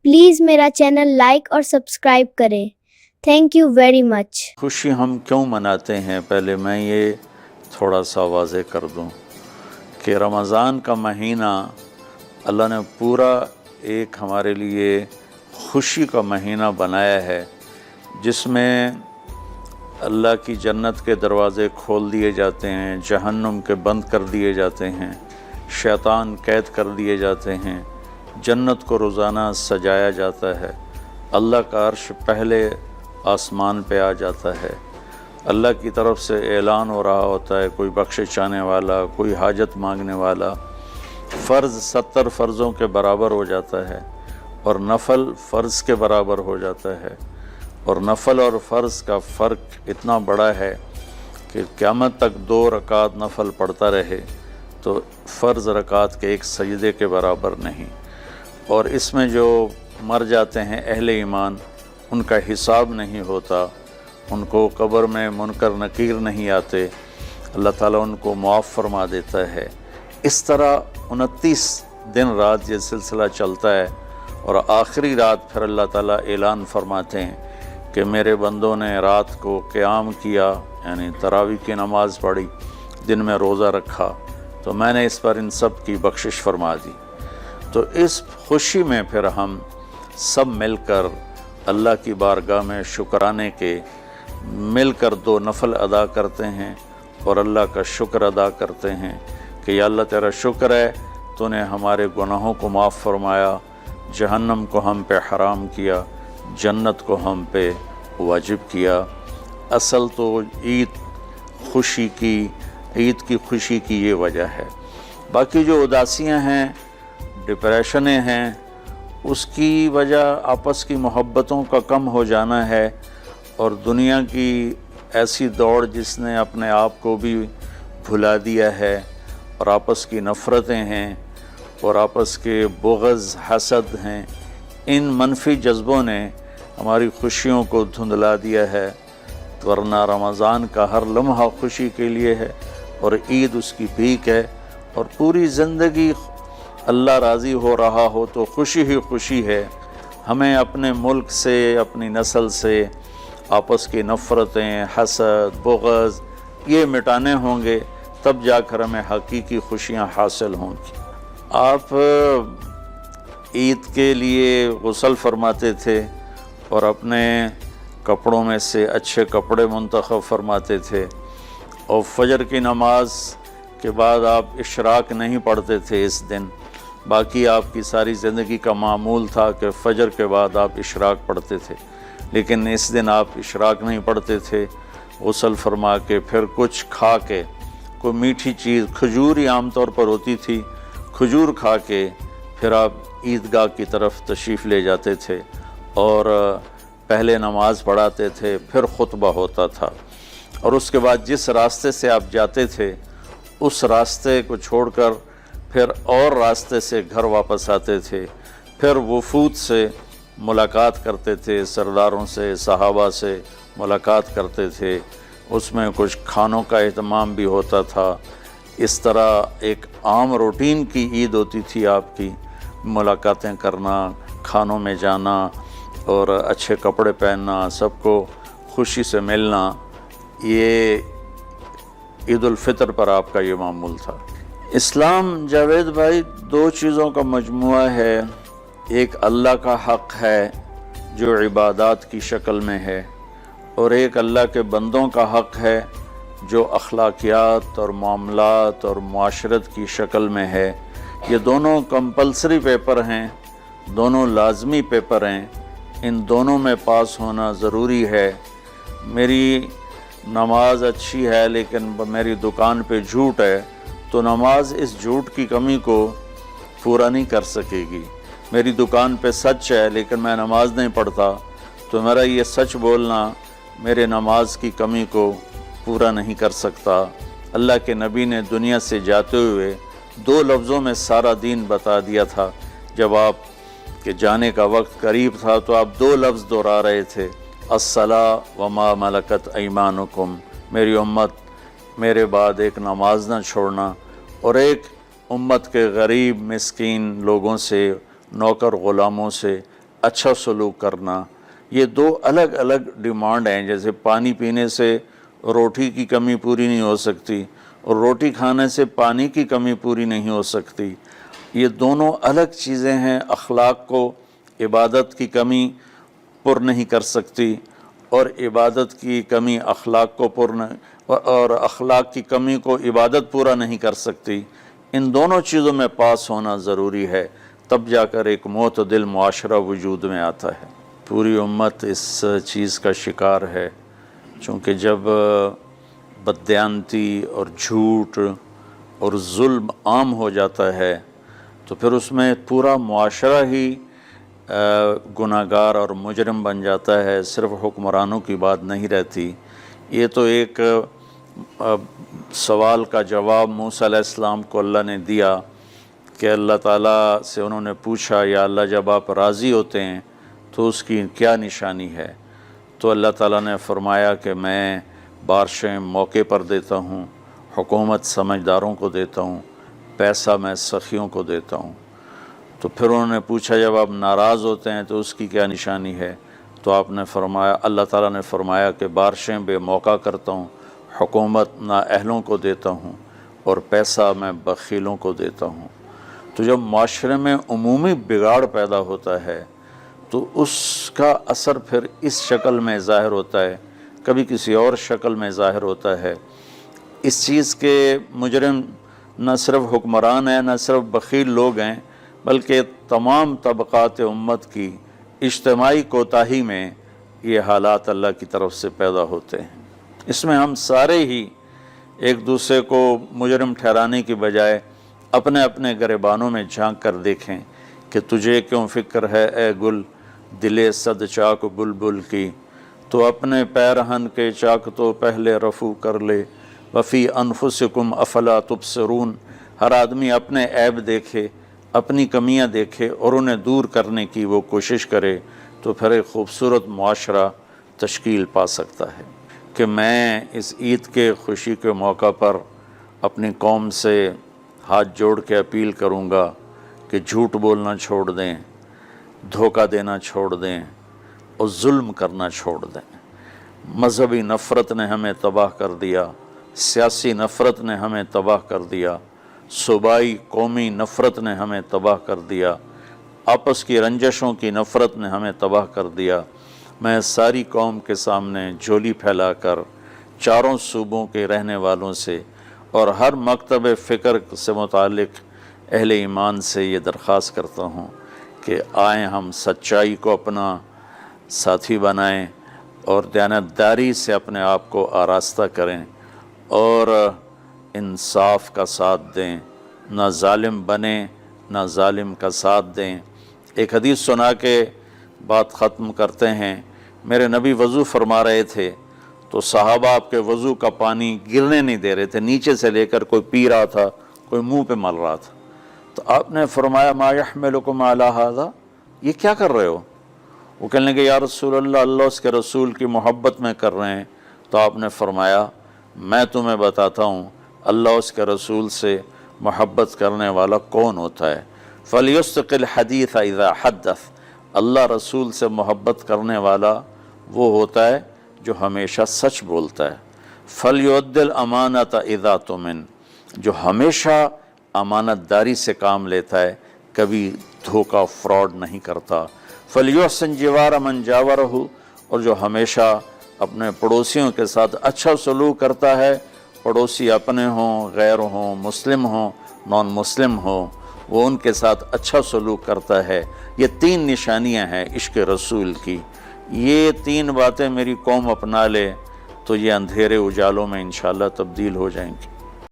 Please मेरा channel like और subscribe करें। Thank you very much. खुशी हम क्यों मनाते हैं, पहले मैं ये थोड़ा सा वाज़े कर दूं कि रमज़ान का महीना अल्लाह ने पूरा एक हमारे लिए खुशी का महीना बनाया है, जिसमें अल्लाह की जन्नत के दरवाज़े खोल दिए जाते हैं, जहन्नुम के बंद कर दिए जाते हैं, शैतान कैद कर दिए जाते हैं, जन्नत को रोज़ाना सजाया जाता है, अल्लाह का अर्श पहले आसमान पे आ जाता है, अल्लाह की तरफ से ऐलान हो रहा होता है, कोई बख्शिश चाहने वाला, कोई हाजत मांगने वाला। फ़र्ज़ 70 फ़र्ज़ों के बराबर हो जाता है और नफ़ल फ़र्ज़ के बराबर हो जाता है, और नफ़ल और फ़र्ज़ का फ़र्क इतना बड़ा है कि क़यामत तक 2 रकात नफ़ल पढ़ता रहे तो फ़र्ज़ रकात के एक सजदे के बराबर नहीं। और इसमें जो मर जाते हैं अहले ईमान, उनका हिसाब नहीं होता, उनको कब्र में मुनकर नकीर नहीं आते, अल्लाह ताला उनको मुआफ़ फरमा देता है। इस तरह 29 दिन रात ये सिलसिला चलता है, और आखिरी रात फिर अल्लाह ताला ऐलान फरमाते हैं कि मेरे बंदों ने रात को क़याम किया, यानी तरावी की नमाज़ पढ़ी, दिन में रोज़ा रखा, तो मैंने इस पर इन सब की बख्शिश फरमा दी। तो इस खुशी में फिर हम सब मिलकर अल्लाह की बारगाह में शुक्राने के मिलकर 2 नफ़ल अदा करते हैं और अल्लाह का शुक्र अदा करते हैं कि या अल्लाह तेरा शुक्र है, तूने हमारे गुनाहों को माफ़ फरमाया, जहन्नम को हम पे हराम किया, जन्नत को हम पे वाजिब किया। असल तो ईद की खुशी की ये वजह है। बाकी जो उदासियां हैं, डिप्रेशनें हैं, उसकी वजह आपस की मोहब्बतों का कम हो जाना है, और दुनिया की ऐसी दौड़ जिसने अपने आप को भी भुला दिया है, और आपस की नफ़रतें हैं और आपस के बुग़्ज़ हसद हैं, इन मनफी जज्बों ने हमारी खुशियों को धुंधला दिया है। वरना रमज़ान का हर लम्हा खुशी के लिए है और ईद उसकी भीख है, और पूरी ज़िंदगी अल्लाह राज़ी हो रहा हो तो खुशी ही खुशी है। हमें अपने मुल्क से, अपनी नस्ल से आपस की नफ़रतें, हसद, बुग़्ज़ ये मिटाने होंगे, तब जाकर हमें हकीकी खुशियाँ हासिल होंगी। आप ईद के लिए गुस्ल फरमाते थे और अपने कपड़ों में से अच्छे कपड़े मुंतखब फरमाते थे, और फ़जर की नमाज के बाद आप इशराक नहीं पढ़ते थे इस दिन। बाकी आपकी सारी ज़िंदगी का मामूल था कि फ़जर के बाद आप इशराक पढ़ते थे, लेकिन इस दिन आप इशराक नहीं पढ़ते थे। गुस्ल फरमा के फिर कुछ खा के, कोई मीठी चीज़, खजूर ही आम तौर पर होती थी, खजूर खा के फिर आप ईदगाह की तरफ तशरीफ़ ले जाते थे और पहले नमाज़ पढ़ाते थे, फिर खुतबा होता था, और उसके बाद जिस रास्ते से आप जाते थे उस रास्ते को छोड़कर फिर और रास्ते से घर वापस आते थे। फिर वफूद से मुलाकात करते थे, सरदारों से, सहाबा से मुलाकात करते थे, उसमें कुछ खानों का एहतमाम भी होता था। इस तरह एक आम रूटीन की ईद होती थी आपकी, मुलाकातें करना, खानों में जाना और अच्छे कपड़े पहनना, सबको खुशी से मिलना, ये ईद उल फितर पर आपका ये मामूल था। इस्लाम जावेद भाई 2 चीज़ों का मजमुआ है। एक अल्लाह का हक़ है जो इबादत की शक्ल में है, और एक अल्लाह के बंदों का हक़ है जो अखलाकियात और मामलात और मुआशरत की शक्ल में है। ये दोनों कंपल्सरी पेपर हैं, दोनों लाजमी पेपर हैं, इन दोनों में पास होना ज़रूरी है। मेरी नमाज अच्छी है लेकिन मेरी दुकान पे झूठ है, तो नमाज इस झूठ की कमी को पूरा नहीं कर सकेगी। मेरी दुकान पे सच है लेकिन मैं नमाज नहीं पढ़ता, तो मेरा ये सच बोलना मेरे नमाज की कमी को पूरा नहीं कर सकता। अल्लाह के नबी ने दुनिया से जाते हुए 2 लफ्ज़ों में सारा दीन बता दिया था। जब आप के जाने का वक्त करीब था तो आप 2 लफ्ज़ दोहरा रहे थे, अस्सला व मा मलकत ऐमानुकुम, मेरी उम्मत मेरे बाद एक नमाज न छोड़ना, और एक उम्मत के गरीब मिस्कीन लोगों से, नौकर ग़ुलामों से اچھا سلوک کرنا، یہ دو الگ الگ ڈیمانڈ ہیں۔ جیسے پانی پینے سے روٹی کی کمی پوری نہیں ہو سکتی اور روٹی کھانے سے پانی کی کمی پوری نہیں ہو سکتی، یہ دونوں الگ چیزیں ہیں۔ اخلاق کو عبادت کی کمی پر نہیں کر سکتی، اور عبادت کی کمی اخلاق کو اور اخلاق کی کمی کو عبادت پورا نہیں کر سکتی۔ ان دونوں چیزوں میں پاس ہونا ضروری ہے، تب جا کر ایک معتدل معاشرہ وجود میں آتا ہے۔ پوری امت اس چیز کا شکار ہے، چونکہ جب بددیانتی اور جھوٹ اور ظلم عام ہو جاتا ہے تو پھر اس میں پورا معاشرہ ہی گناہ گار اور مجرم بن جاتا ہے، صرف حکمرانوں کی بات نہیں رہتی۔ یہ تو ایک سوال کا جواب موسیٰ علیہ السلام کو اللہ نے دیا کہ اللہ تعالیٰ سے انہوں نے پوچھا، یا اللہ جب آپ راضی ہوتے ہیں تو اس کی کیا نشانی ہے؟ تو اللہ تعالیٰ نے فرمایا کہ میں بارشیں موقع پر دیتا ہوں، حکومت سمجھداروں کو دیتا ہوں، پیسہ میں سخیوں کو دیتا ہوں۔ تو پھر انہوں نے پوچھا جب آپ ناراض ہوتے ہیں تو اس کی کیا نشانی ہے؟ تو آپ نے فرمایا، اللہ تعالیٰ نے فرمایا کہ بارشیں بے موقع کرتا ہوں، حکومت نااہلوں کو دیتا ہوں، اور پیسہ میں بخیلوں کو دیتا ہوں۔ تو جب معاشرے میں عمومی بگاڑ پیدا ہوتا ہے تو اس کا اثر پھر اس شکل میں ظاہر ہوتا ہے، کبھی کسی اور شکل میں ظاہر ہوتا ہے۔ اس چیز کے مجرم نہ صرف حکمران ہیں، نہ صرف بخیل لوگ ہیں، بلکہ تمام طبقات امت کی اجتماعی کوتاہی میں یہ حالات اللہ کی طرف سے پیدا ہوتے ہیں۔ اس میں ہم سارے ہی ایک دوسرے کو مجرم ٹھہرانے کی بجائے اپنے اپنے گریبانوں میں جھانک کر دیکھیں کہ تجھے کیوں فکر ہے اے گل دلے صد چاک بلبل کی، تو اپنے پیرہن کے چاک تو پہلے رفو کر لے، وفی انفسکم افلا تبصرون۔ ہر آدمی اپنے عیب دیکھے، اپنی کمیاں دیکھے اور انہیں دور کرنے کی وہ کوشش کرے، تو پھر ایک خوبصورت معاشرہ تشکیل پا سکتا ہے۔ کہ میں اس عید کے خوشی کے موقع پر اپنی قوم سے ہاتھ جوڑ کے اپیل کروں گا کہ جھوٹ بولنا چھوڑ دیں، دھوکہ دینا چھوڑ دیں اور ظلم کرنا چھوڑ دیں۔ مذہبی نفرت نے ہمیں تباہ کر دیا، سیاسی نفرت نے ہمیں تباہ کر دیا، صوبائی قومی نفرت نے ہمیں تباہ کر دیا، آپس کی رنجشوں کی نفرت نے ہمیں تباہ کر دیا۔ میں ساری قوم کے سامنے جھولی پھیلا کر چاروں صوبوں کے رہنے والوں سے اور ہر مکتب فکر سے متعلق اہل ایمان سے یہ درخواست کرتا ہوں کہ آئیں ہم سچائی کو اپنا ساتھی بنائیں اور دیانتداری سے اپنے آپ کو آراستہ کریں اور انصاف کا ساتھ دیں، نہ ظالم بنیں نہ ظالم کا ساتھ دیں۔ ایک حدیث سنا کے بات ختم کرتے ہیں۔ میرے نبی وضو فرما رہے تھے تو صحابہ آپ کے وضو کا پانی گرنے نہیں دے رہے تھے، نیچے سے لے کر کوئی پی رہا تھا، کوئی منہ پہ مل رہا تھا۔ تو آپ نے فرمایا ما یحملکم علی ھذا، یہ کیا کر رہے ہو؟ وہ کہنے لگے یا رسول اللہ، اللہ اس کے رسول کی محبت میں کر رہے ہیں۔ تو آپ نے فرمایا میں تمہیں بتاتا ہوں اللہ اس کے رسول سے محبت کرنے والا کون ہوتا ہے۔ فَلْيُسْتِقِ الْحَدِيثَ اِذَا حَدَّثَ، اللہ رسول سے محبت کرنے والا وہ ہوتا ہے جو ہمیشہ سچ بولتا ہے۔ فَلْيُؤَدِّ الْأَمَانَةَ اِذَا تُؤْمِنَ، جو ہمیشہ امانت داری سے کام لیتا ہے، کبھی دھوکہ فراڈ نہیں کرتا۔ فَلْيُحْسِنْ جِوَارَ مَنْ جَاوَرَهُ، اور جو ہمیشہ اپنے پڑوسیوں کے ساتھ اچھا سلوک کرتا ہے، پڑوسی اپنے ہوں، غیر ہوں، مسلم ہوں، نان مسلم ہوں، وہ ان کے ساتھ اچھا سلوک کرتا ہے۔ یہ 3 نشانیاں ہیں عشق رسول کی۔ یہ 3 باتیں میری قوم اپنا لے تو یہ اندھیرے اجالوں میں انشاءاللہ تبدیل ہو جائیں گی۔